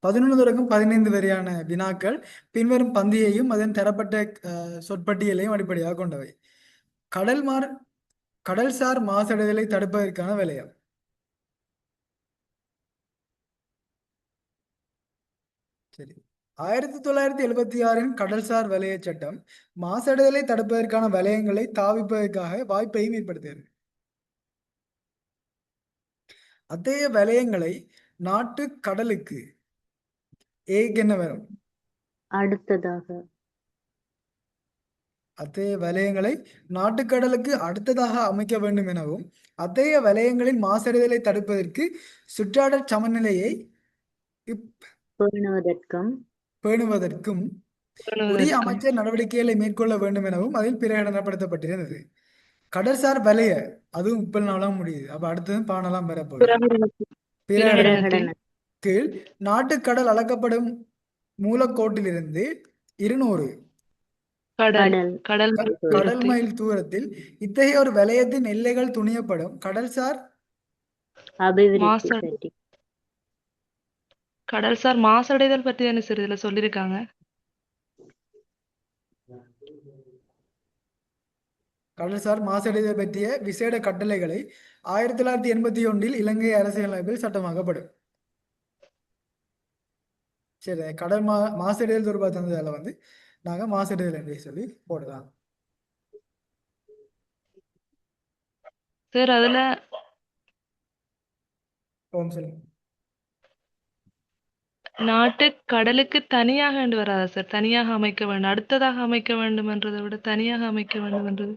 11 தொடக்கம் 15 வரையான வினாக்கள் பின்வரும் பந்தியையும் அதன் தரப்பட்ட சொற்பட்டியலையும் அடிப்படையாக கொண்டவை. கடல்மார் கடல்சார் மாசடைதலை தடுப்பதற்கான வலயம். சரி, 1976 கடல்சார் வலய சட்டம் மாசடைதலை தடுப்பதற்கான வலயங்களை தாவிப்பதற்காக வாய்ப்பையும் ஏற்படுத்தியது. அத்தகைய வலயங்களை நாட்டு கடலுக்கு ஏக்கு என்ன வரும்? அடுத்ததாக அத்தகைய வலயங்களை நாட்டுக்கடலுக்கு அடுத்ததாக அமைக்க வேண்டும் எனவும் அத்தகைய வலயங்களின் மாசடைதலை தடுப்பதற்கு சுற்றாடல் சமநிலையை பேணுவதற்கும் பேணுவதற்கும் உரிய அமைச்சர் நடவடிக்கைகளை மேற்கொள்ள வேண்டும் எனவும் அதில் பிரகடனப்படுத்தப்பட்டிருந்தது. கடற்சார் வலய அதுவும் இப்ப நாளாம் முடியுது. அப்ப அடுத்தது பானலாம் பெறப்போகுது. பிரகடனத்தின் கீழ் நாட்டுக்கடல் அளக்கப்படும் மூலக்கோட்டிலிருந்து 200 கடல் மைல் தூரத்தில் இத்தகைய ஒரு வலயத்தின் எல்லைகள் துணியப்படும் கடல்சார் அபிவிருத்தி கடல்சார் மாசடைதல் பற்றி தானே சார் இதுல சொல்லியிருக்காங்க. கடல்சார் மாசடைதல் பற்றிய விசேட கட்டளைகளை 1981 இலங்கை அரசியலமைப்பில் சட்டமாக்கப்படும். சரி, கடல் மாசடைதல் தொடர்பாக தந்ததால வந்து நாங்க மாசடைதல் என்று சொல்லி போடலாம். சார் அதுல சொல்லுங்க. நாட்டு கடலுக்கு தனியாக என்று வராதா சார்? தனியாக அமைக்க வேண்டும், அடுத்ததாக அமைக்க வேண்டும் என்றதை விட தனியாக அமைக்க வேண்டும் என்றது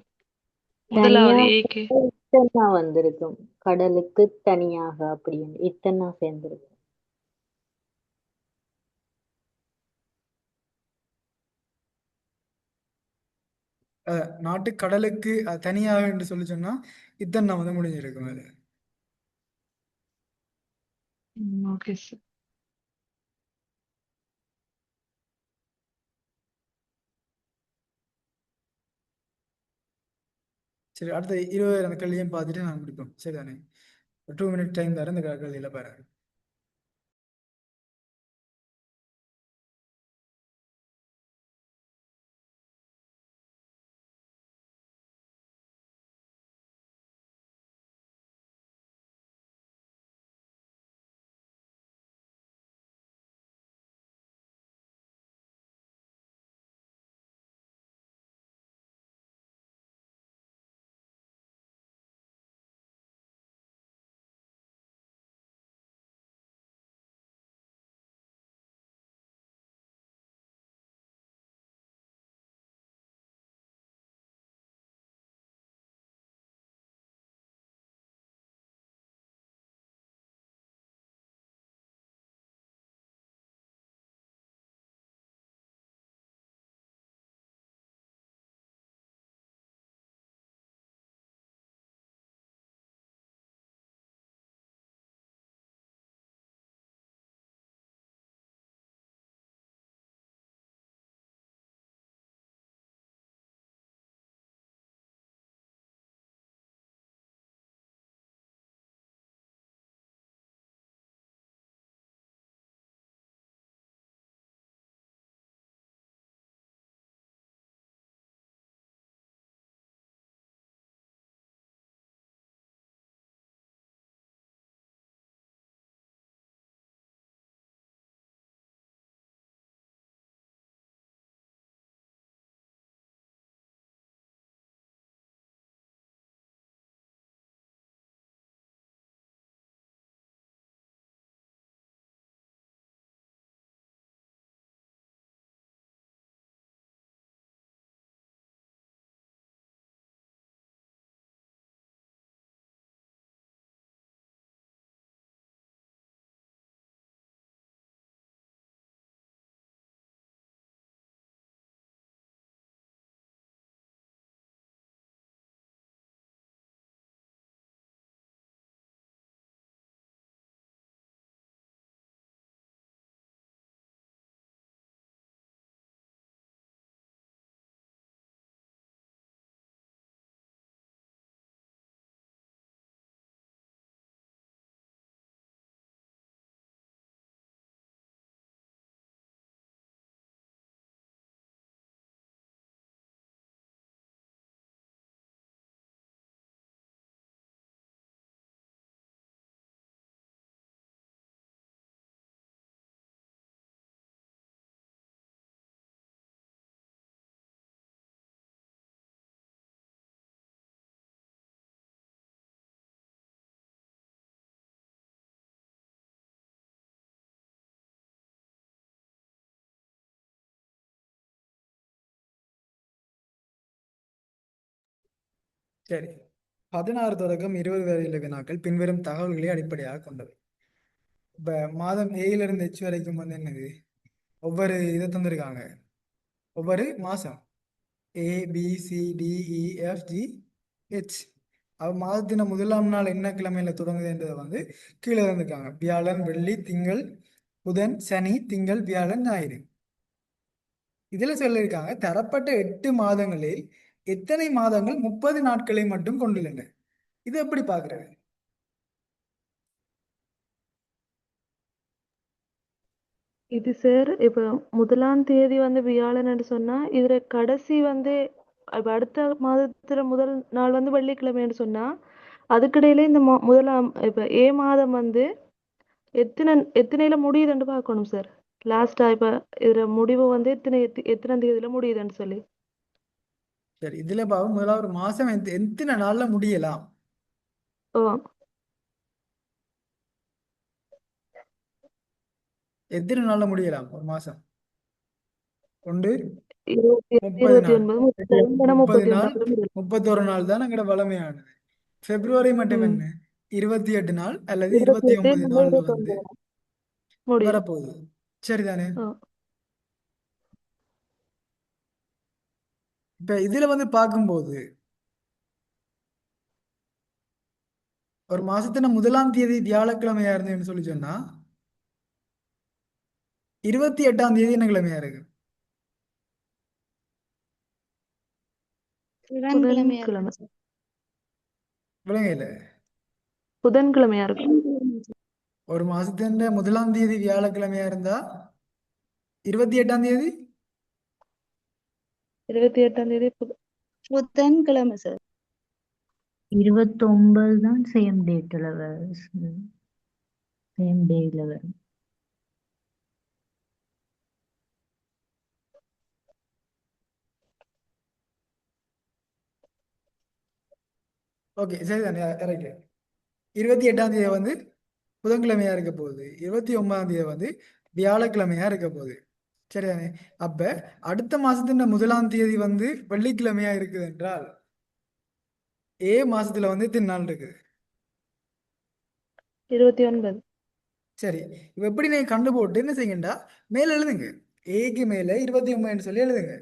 முதலாவது ஏக்கு இத்தனா வந்திருக்கும். கடலுக்கு தனியாக அப்படின்னு இத்தனா சேர்ந்திருக்கும். நாட்டு கடலுக்கு தனியாக என்று சொல்லி சொன்னா இத்தனை வந்து முடிஞ்சிருக்கும் அது. Okay sir. சரி, அடுத்த 20 கல்வியும் பார்த்துட்டு நான் முடிப்போம். சரிதானே? 2 minute டைம் தர இந்த கல்வியில பாருங்க. சரி. 16 தொடக்கம் 20 வரையுள்ள வினாக்கள் பின்வரும் தகவல்களை அடிப்படையாக கொண்டவை. இப்ப மாதம் ஏயிலிருந்து எச் வரைக்கும் வந்து என்னது, ஒவ்வொரு இதை தந்திருக்காங்க. ஒவ்வொரு மாசம் A B C D E F G H. மாதத்தின முதலாம் நாள் என்ன கிழமையில தொடங்குதுன்றதை வந்து கீழே இருந்திருக்காங்க. வியாழன், வெள்ளி, திங்கள், புதன், சனி, திங்கள், வியாழன், ஞாயிறு. இதுல சொல்லியிருக்காங்க தரப்பட்ட 8 மாதங்களில் எத்தனை மாதங்கள் 30 நாட்களை மட்டும் கொண்டுள்ளன. இது எப்படி பாக்குறது? இது சார் இப்ப முதலாம் தேதி வந்து வியாழன்னு சொன்னா இதுல கடைசி வந்து இப்ப அடுத்த மாதத்துல முதல் நாள் வந்து வெள்ளிக்கிழமைன்னு சொன்னா அதுக்கிடையில இந்த முதலாம் இப்ப ஏ மாதம் வந்து எத்தனை எத்தனையில முடியுதுன்னு பார்க்கணும் சார். லாஸ்டா இப்ப இதுல முடிவு வந்து எத்தனை தேதியில முடியுதுன்னு சொல்லி. சரி, இதுல பாவம் முதல்ல ஒரு மாசம் எத்தனை நாள்ல முடியலாம்? ஓ எத்தனை நாள்ல முடியலாம் ஒரு மாசம்? ஒன்று 30 இருபத்தி நாள். ஒன்பது 30 30 நாள், 31 முடியும். 31 நாள் தான் எங்கட வளமையானது. பிப்ரவரி மட்டும் ம் என்ன, 28 நாள் அல்லது 28 29 இல்ல நாள்ல வந்து 29 முடியும். வரப்போகுது. சரிதானே? ஓ இப்ப இதுல வந்து பார்க்கும்போது ஒரு மாசத்துல முதலாம் தேதி வியாழக்கிழமையா இருந்ததுன்னு சொல்லி சொன்னா 28ஆம் தேதி என்ன கிழமையா இருக்கு? புதன்கிழமையா புதன்கிழமை இருக்கு சார். விளங்கையில புதன்கிழமையா இருக்கும். ஒரு மாசத்துல முதலாம் தேதி வியாழக்கிழமையா இருந்தா 28ஆம் தேதி 28ஆம் தேதி புதன்கிழமை சார். 29 தான் சேம் டேட்ல வரும், சேம் டேல வரும். ஓகே, சரிதானே? ரைட்டு. 28ஆம் தேதி வந்து புதன்கிழமையா இருக்க போகுது, 29ஆம் தேதி வந்து வியாழக்கிழமையா இருக்க போகுது. சரிதானே? அப்ப அடுத்த மாசத்துல முதலாம் தேதி வந்து வெள்ளிக்கிழமையா இருக்குது என்றால் ஏ மாசத்துல வந்து எத்தனை நாள் இருக்குது? 29. சரி, இப்ப எப்படி நீங்க கண்டு போட்டு என்ன செய்யுங்கண்டா மேல எழுதுங்க. ஏக்கு மேல 29 சொல்லி எழுதுங்க.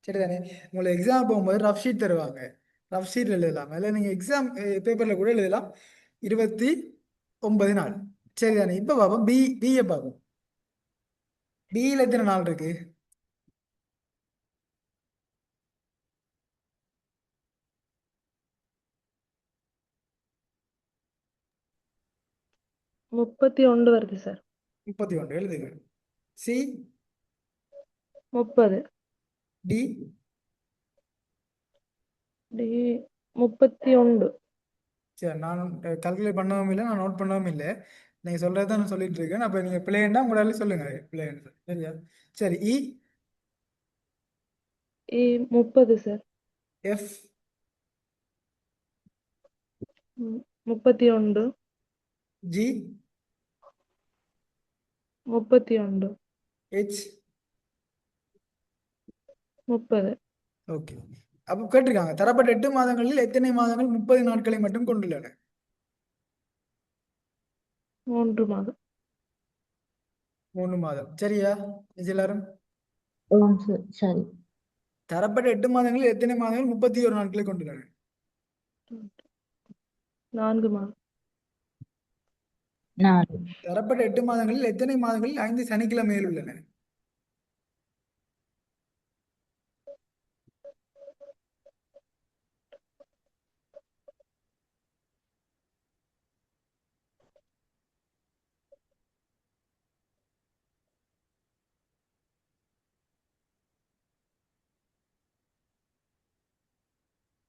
சரிதானே? உங்களுக்கு எக்ஸாம் போகும்போது ரஃப் ஷீட் தருவாங்க, ரஃப் ஷீட்ல எழுதலாம். அதில் நீங்க எக்ஸாம் பேப்பர்ல கூட எழுதலாம் 29 நாள். சரிதானே? இப்ப பார்ப்போம் பிஏ பார்ப்போம். பிஇல எத்தனை நாள் இருக்கு? 31 வருது சார். 31 எழுதுங்க. C 30 D D 31. சரி, நான் கால்குலேட் பண்ணவும் இல்லை, நான் நோட் பண்ணவும் இல்லை. நீங்க சொல்றதை நான் சொல்லிட்டு இருக்கேன். அப்ப நீங்க பிள்ளைன்னா உங்களால சொல்லுங்க பிள்ளைன்னு. சரியா? சரி, இ ஏ 30 sir. F 31 G 31 H 30. Okay. அப்போ கேட்டிருக்காங்க தரப்பட்ட 8 மாதங்களில் எத்தனை மாதங்கள் 30 நாட்களை மட்டும் கொண்டுள்ளன? 3 மாதம். 3 மாதம். சரியா எல்லாரும்? சரி. தரப்பட்ட 8 மாதங்களில் எத்தனை மாதங்கள் 31 நாட்களை கொண்டுள்ளன? 4 மாதம். 4. தரப்பட்ட 8 மாதங்களில் எத்தனை மாதங்களில் 5 சனிக்கிழமைகள் உள்ளன?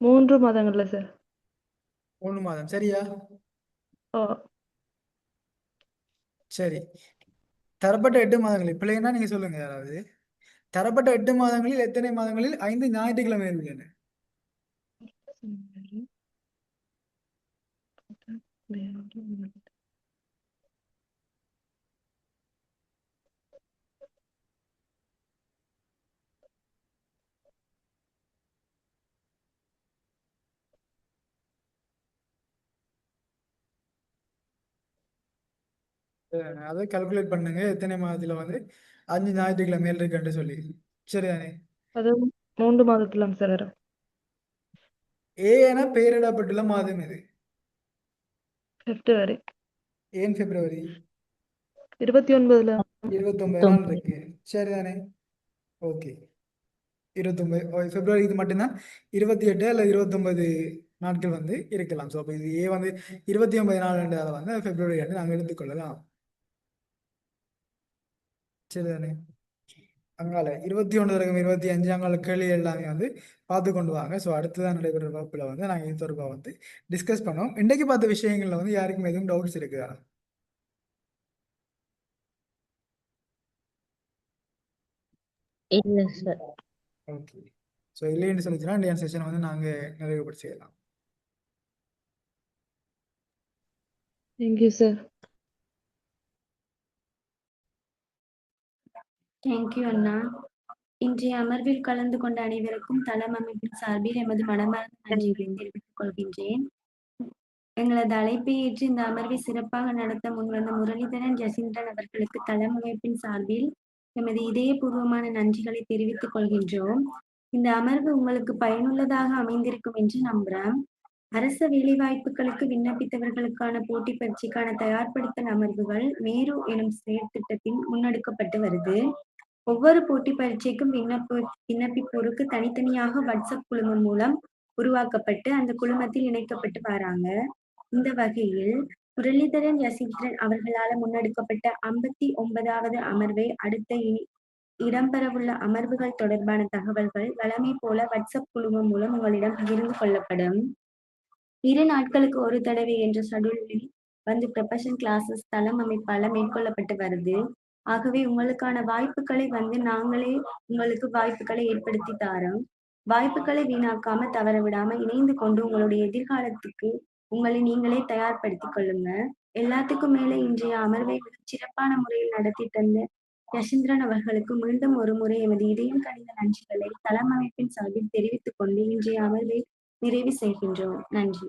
3 மாதங்கள்ல சார். 3 மாதம். சரியா? ஓ சரி, தரப்பட்ட 8 மாதங்களில் பிள்ளைன்னா நீங்க சொல்லுங்க யாராவது. தரப்பட்ட 8 மாதங்களில் எத்தனை மாதங்களில் 5 ஞாயிற்றுக்கிழமைகள் உள்ளன? அதை கால்குலேட் பண்ணுங்க எத்தனை மாதத்துல வந்து 5 ஞாயிற்றுக்கிழமைகள் இருக்குன்னு சொல்லி. சரிதானே? அது 3 மாதத்துல சார் வரும். ஏன்னா பெயரிடப்பட்டுள்ள மாதம் இது. பிப்ரவரி ஏன் பிப்ரவரி? 29ல 29 நாள் இருக்கு. சரிதானே? ஓகே. 29 பிப்ரவரி இது மட்டும்தான் 28 அல்ல 29 நாட்கள் வந்து இருக்கலாம். ஸோ அப்போ இது ஏ வந்து 29 நாள் என்றதை வந்து பிப்ரவரி என்று நாங்கள் எடுத்துக்கொள்ளலாம். சரிதானே? அங்கால 21 வரைக்கும் 25 அங்கால கேள்வி எல்லாமே வந்து பார்த்து கொண்டு வாங்க. ஸோ அடுத்ததான் நடைபெற வகுப்புல வந்து நாங்கள் இது தொடர்பாக வந்து டிஸ்கஸ் பண்ணோம். இன்றைக்கு பார்த்த விஷயங்கள்ல வந்து யாருக்கும் எதுவும் டவுட்ஸ் இருக்குதா? இல்ல சார். ஓகே. ஸோ இல்லைன்னு சொல்லிச்சுன்னா இந்த செஷன் வந்து நாங்கள் நிறைவுபடுத்திடலாம். Thank you sir. தேங்க்யூ அண்ணா. இன்றைய அமர்வில் கலந்து கொண்ட அனைவருக்கும் தளம் அமைப்பின் சார்பில் எமது மனமார்ந்த நன்றிகளை தெரிவித்துக் கொள்கின்றேன். எங்களது அழைப்பை ஏற்று இந்த அமர்வை சிறப்பாக நடத்த முன்வந்த முரளிதரன் ஜசீந்திரன் அவர்களுக்கு தளம் அமைப்பின் சார்பில் எமது இதயபூர்வமான நன்றிகளை தெரிவித்துக் கொள்கின்றோம். இந்த அமர்வு உங்களுக்கு பயனுள்ளதாக அமைந்திருக்கும் என்று நம்புகிறேன். அரச வேலைவாய்ப்புகளுக்கு விண்ணப்பித்தவர்களுக்கான போட்டி பரீட்சைக்கான தயார்படுத்தல் அமர்வுகள் மேரு எனும் செயற்திட்டத்தின் முன்னெடுக்கப்பட்டு வருது. ஒவ்வொரு போட்டி பரீட்சைக்கும் விண்ணப்பிப்போருக்கு தனித்தனியாக வாட்ஸ்அப் குழுமம் மூலம் உருவாக்கப்பட்டு அந்த குழுமத்தில் இணைக்கப்பட்டு வராங்க. இந்த வகையில் முரளிதரன் யசீந்திரன் அவர்களால் முன்னெடுக்கப்பட்ட 59வது அமர்வை அடுத்த இடம்பெறவுள்ள அமர்வுகள் தொடர்பான தகவல்கள் வழமை போல வாட்ஸ்அப் குழுமம் மூலம் உங்களிடம் பகிர்ந்து கொள்ளப்படும். 2 நாட்களுக்கு ஒரு தடவை என்ற ஷெட்யூலில் வந்து ப்ரொபஷன் கிளாஸஸ் தளம் அமைப்பால மேற்கொள்ளப்பட்டு வருது. ஆகவே உங்களுக்கான வாய்ப்புகளை வந்து நாங்களே உங்களுக்கு வாய்ப்புகளை ஏற்படுத்தி தாரோம். வாய்ப்புகளை வீணாக்காம தவற விடாம இணைந்து கொண்டு உங்களுடைய எதிர்காலத்துக்கு உங்களை நீங்களே தயார்படுத்திக் கொள்ளுங்க. எல்லாத்துக்கும் மேல இன்றைய அமர்வை மிகச் சிறப்பான முறையில் நடத்தி தந்த யசீந்திரன் அவர்களுக்கு மீண்டும் ஒரு முறை எமது இதயம் கனிந்த நன்றிகளை தளம் அமைப்பின் சார்பில் தெரிவித்துக் கொண்டு இன்றைய அமர்வை நிறைவு செய்கின்றோம். நன்றி.